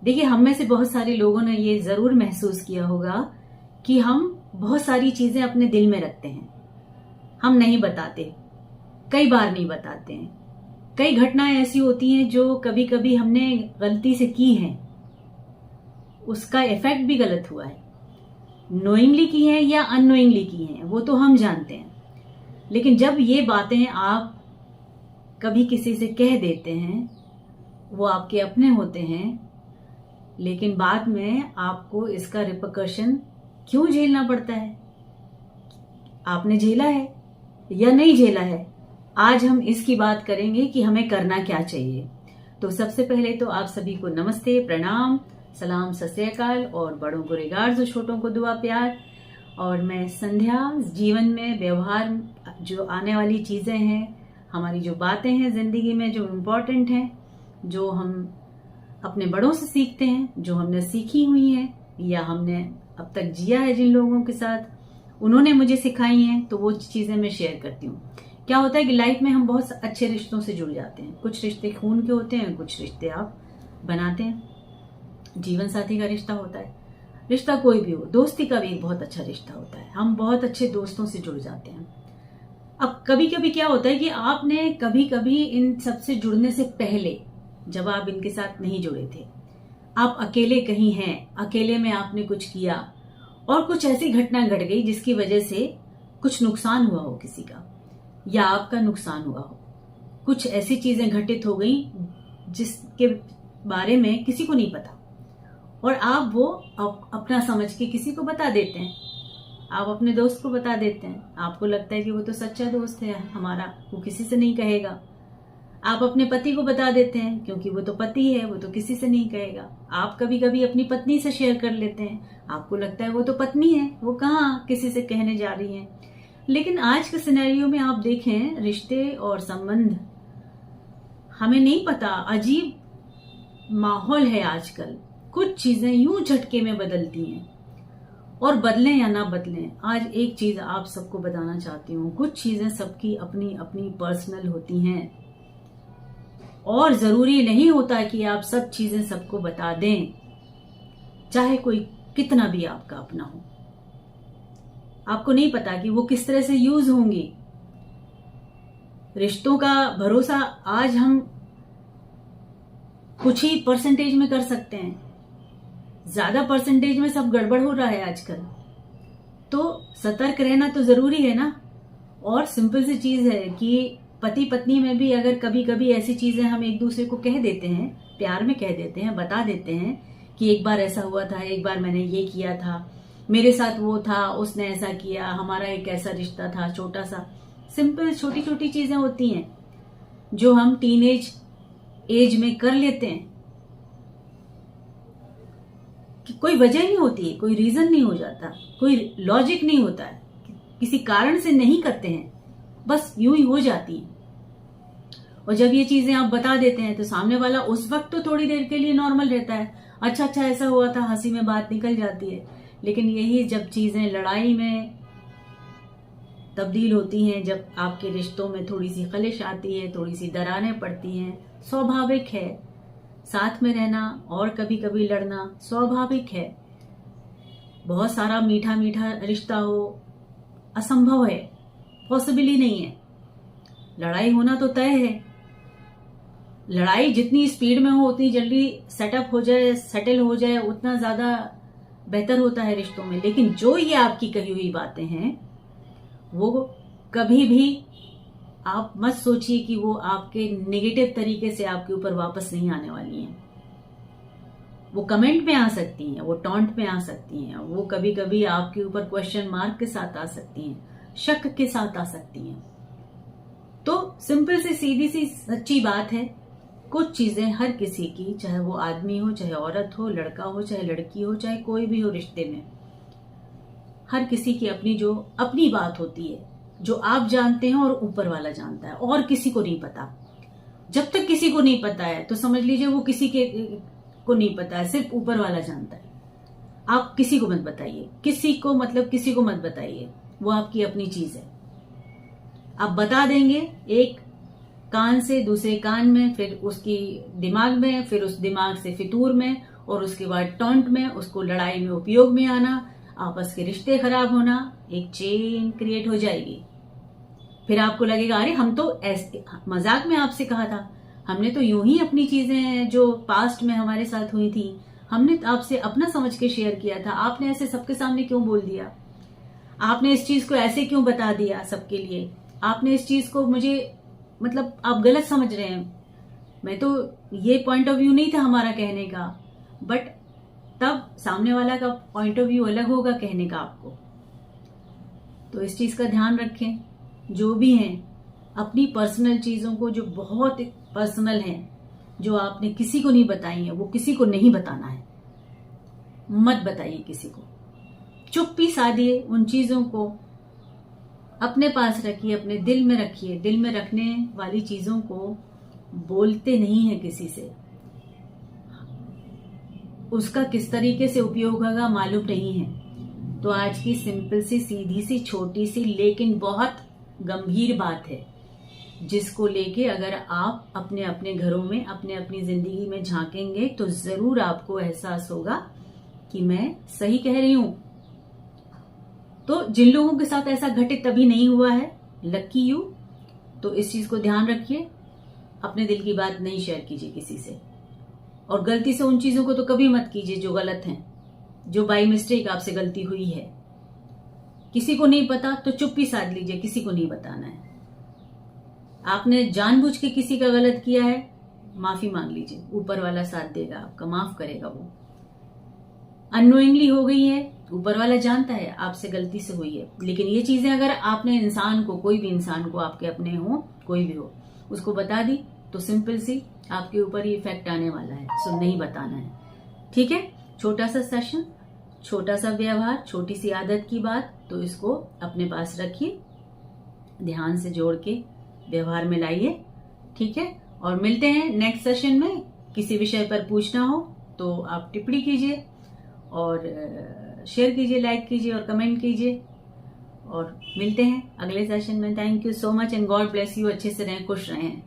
देखिए, हम में से बहुत सारे लोगों ने ये जरूर महसूस किया होगा कि हम बहुत सारी चीजें अपने दिल में रखते हैं, हम नहीं बताते, कई बार नहीं बताते हैं। कई घटनाएं ऐसी होती हैं जो कभी कभी हमने गलती से की हैं, उसका इफेक्ट भी गलत हुआ है। नोइंगली की है या अननोइंगली की है वो तो हम जानते हैं, लेकिन जब ये बातें आप कभी किसी से कह देते हैं, वो आपके अपने होते हैं, लेकिन बाद में आपको इसका रिपरकशन क्यों झेलना पड़ता है? आपने झेला है या नहीं झेला है? आज हम इसकी बात करेंगे कि हमें करना क्या चाहिए। तो सबसे पहले तो आप सभी को नमस्ते, प्रणाम, सलाम, सत श्री अकाल, और बड़ों को रिगार्ड्स और छोटों को दुआ प्यार। और मैं संध्या। जीवन में व्यवहार, जो आने वाली चीजें हैं, हमारी जो बातें हैं जिंदगी में जो इम्पोर्टेंट हैं, जो हम अपने बड़ों से सीखते हैं, जो हमने सीखी हुई हैं या हमने अब तक जिया है जिन लोगों के साथ, उन्होंने मुझे सिखाई हैं, तो वो चीजें मैं शेयर करती हूँ। क्या होता है कि लाइफ में हम बहुत अच्छे रिश्तों से जुड़ जाते हैं। कुछ रिश्ते खून के होते हैं, कुछ रिश्ते आप बनाते हैं, जीवन साथी का रिश्ता होता है। रिश्ता कोई भी हो, दोस्ती का भी एक बहुत अच्छा रिश्ता होता है, हम बहुत अच्छे दोस्तों से जुड़ जाते हैं। अब कभी कभी क्या होता है कि आपने कभी कभी इन सबसे जुड़ने से पहले, जब आप इनके साथ नहीं जुड़े थे, आप अकेले कहीं हैं, अकेले में आपने कुछ किया और कुछ ऐसी घटना घट गई जिसकी वजह से कुछ नुकसान हुआ हो किसी का, या आपका नुकसान हुआ हो। कुछ ऐसी चीजें घटित हो गई जिसके बारे में किसी को नहीं पता, और आप वो अपना समझ के किसी को बता देते हैं। आप अपने दोस्त को बता देते हैं, आपको लगता है कि वो तो सच्चा दोस्त है हमारा, वो किसी से नहीं कहेगा। आप अपने पति को बता देते हैं क्योंकि वो तो पति है, वो तो किसी से नहीं कहेगा। आप कभी कभी अपनी पत्नी से शेयर कर लेते हैं, आपको लगता है वो तो पत्नी है, वो कहाँ किसी से कहने जा रही है। लेकिन आज के सिनेरियो में आप देखें, रिश्ते और संबंध, हमें नहीं पता, अजीब माहौल है आजकल। कुछ चीजें यूं झटके में बदलती हैं, और बदलें या ना बदलें, आज एक चीज आप सबको बताना चाहती हूँ, कुछ चीजें सबकी अपनी अपनी पर्सनल होती हैं, और जरूरी नहीं होता कि आप सब चीजें सबको बता दें, चाहे कोई कितना भी आपका अपना हो। आपको नहीं पता कि वो किस तरह से यूज होंगी। रिश्तों का भरोसा आज हम कुछ ही परसेंटेज में कर सकते हैं, ज्यादा परसेंटेज में सब गड़बड़ हो रहा है आजकल। तो सतर्क रहना तो जरूरी है ना। और सिंपल सी चीज है कि पति पत्नी में भी अगर कभी कभी ऐसी चीजें हम एक दूसरे को कह देते हैं, प्यार में कह देते हैं, बता देते हैं कि एक बार ऐसा हुआ था, एक बार मैंने ये किया था, मेरे साथ वो था, उसने ऐसा किया, हमारा एक ऐसा रिश्ता था छोटा सा। सिंपल छोटी छोटी चीजें होती हैं जो हम टीनेज एज में कर लेते हैं, कि कोई वजह नहीं होती है, कोई रीजन नहीं हो जाता, कोई लॉजिक नहीं होता है, किसी कारण से नहीं करते हैं, बस यूं ही हो जाती है। और जब ये चीजें आप बता देते हैं तो सामने वाला उस वक्त तो थोड़ी देर के लिए नॉर्मल रहता है, अच्छा ऐसा हुआ था, हंसी में बात निकल जाती है। लेकिन यही जब चीजें लड़ाई में तब्दील होती हैं, जब आपके रिश्तों में थोड़ी सी खलिश आती है, थोड़ी सी दरारें पड़ती हैं, स्वाभाविक है। साथ में रहना और कभी कभी लड़ना स्वाभाविक है। बहुत सारा मीठा मीठा रिश्ता हो असंभव है, पॉसिबल ही नहीं है। लड़ाई होना तो तय है। लड़ाई जितनी स्पीड में हो, उतनी जल्दी सेटअप हो जाए, सेटल हो जाए, उतना ज्यादा बेहतर होता है रिश्तों में। लेकिन जो ये आपकी कही हुई बातें हैं, वो कभी भी आप मत सोचिए कि वो आपके नेगेटिव तरीके से आपके ऊपर वापस नहीं आने वाली हैं। वो कमेंट में आ सकती हैं, वो टॉन्ट में आ सकती हैं, वो कभी कभी आपके ऊपर क्वेश्चन मार्क के साथ आ सकती हैं, शक के साथ आ सकती हैं। तो सिंपल सी सीधी सी सच्ची बात है, कुछ चीजें हर किसी की, चाहे वो आदमी हो, चाहे औरत हो, लड़का हो, चाहे लड़की हो, चाहे कोई भी हो रिश्ते में, हर किसी की अपनी जो अपनी बात होती है, जो आप जानते हैं और ऊपर वाला जानता है, और किसी को नहीं पता। जब तक किसी को नहीं पता है तो समझ लीजिए वो किसी के को नहीं पता है, सिर्फ ऊपर वाला जानता है। आप किसी को मत बताइए, किसी को मतलब किसी को मत बताइए, वो आपकी अपनी चीज है। आप बता देंगे एक कान से दूसरे कान में, फिर उसकी दिमाग में, फिर उस दिमाग से फितूर में, और उसके बाद टॉन्ट में, उसको लड़ाई में उपयोग में आना, आपस के रिश्ते खराब होना, एक चेन क्रिएट हो जाएगी। फिर आपको लगेगा अरे हम तो ऐसे मजाक में आपसे कहा था, हमने तो यूं ही अपनी चीजें जो पास्ट में हमारे साथ हुई थी हमने आपसे अपना समझ के शेयर किया था, आपने ऐसे सबके सामने क्यों बोल दिया, आपने इस चीज को ऐसे क्यों बता दिया सबके लिए, आपने इस चीज को मुझे मतलब आप गलत समझ रहे हैं, मैं तो ये पॉइंट ऑफ व्यू नहीं था हमारा कहने का, बट तब सामने वाला का पॉइंट ऑफ व्यू अलग होगा कहने का आपको। तो इस चीज का ध्यान रखें, जो भी हैं अपनी पर्सनल चीजों को जो बहुत पर्सनल हैं, जो आपने किसी को नहीं बताई है, वो किसी को नहीं बताना है, मत बताइए किसी को, चुप्पी साधिए, उन चीजों को अपने पास रखिए, अपने दिल में रखिए। दिल में रखने वाली चीजों को बोलते नहीं है किसी से, उसका किस तरीके से उपयोग होगा मालूम नहीं है। तो आज की सिंपल सी सीधी सी छोटी सी लेकिन बहुत गंभीर बात है, जिसको लेके अगर आप अपने अपने घरों में अपने अपनी जिंदगी में झांकेंगे तो जरूर आपको एहसास होगा कि मैं सही कह रही हूं। तो जिन लोगों के साथ ऐसा घटित अभी नहीं हुआ है, लकी यू, तो इस चीज को ध्यान रखिए, अपने दिल की बात नहीं शेयर कीजिए किसी से, और गलती से उन चीजों को तो कभी मत कीजिए जो गलत हैं, जो बाय मिस्टेक आपसे गलती हुई है। किसी को नहीं पता तो चुप्पी साध लीजिए, किसी को नहीं बताना है। आपने जानबूझ के किसी का गलत किया है, माफी मांग लीजिए, ऊपर वाला साथ देगा आपका, माफ करेगा वो। अननोइंगली हो गई है, ऊपर वाला जानता है आपसे गलती से हुई है, लेकिन ये चीजें अगर आपने इंसान को, कोई भी इंसान को, आपके अपने हो कोई भी हो, उसको बता दी तो सिंपल सी आपके ऊपर ही इफेक्ट आने वाला है। सो नहीं बताना है, ठीक है। छोटा सा सेशन, छोटा सा व्यवहार, छोटी सी आदत की बात, तो इसको अपने पास रखिए, ध्यान से जोड़ के व्यवहार में लाइए, ठीक है। और मिलते हैं नेक्स्ट सेशन में। किसी विषय पर पूछना हो तो आप टिप्पणी कीजिए और शेयर कीजिए, लाइक कीजिए और कमेंट कीजिए, और मिलते हैं अगले सेशन में। Thank you so much and God bless you. अच्छे से रहें, खुश रहें।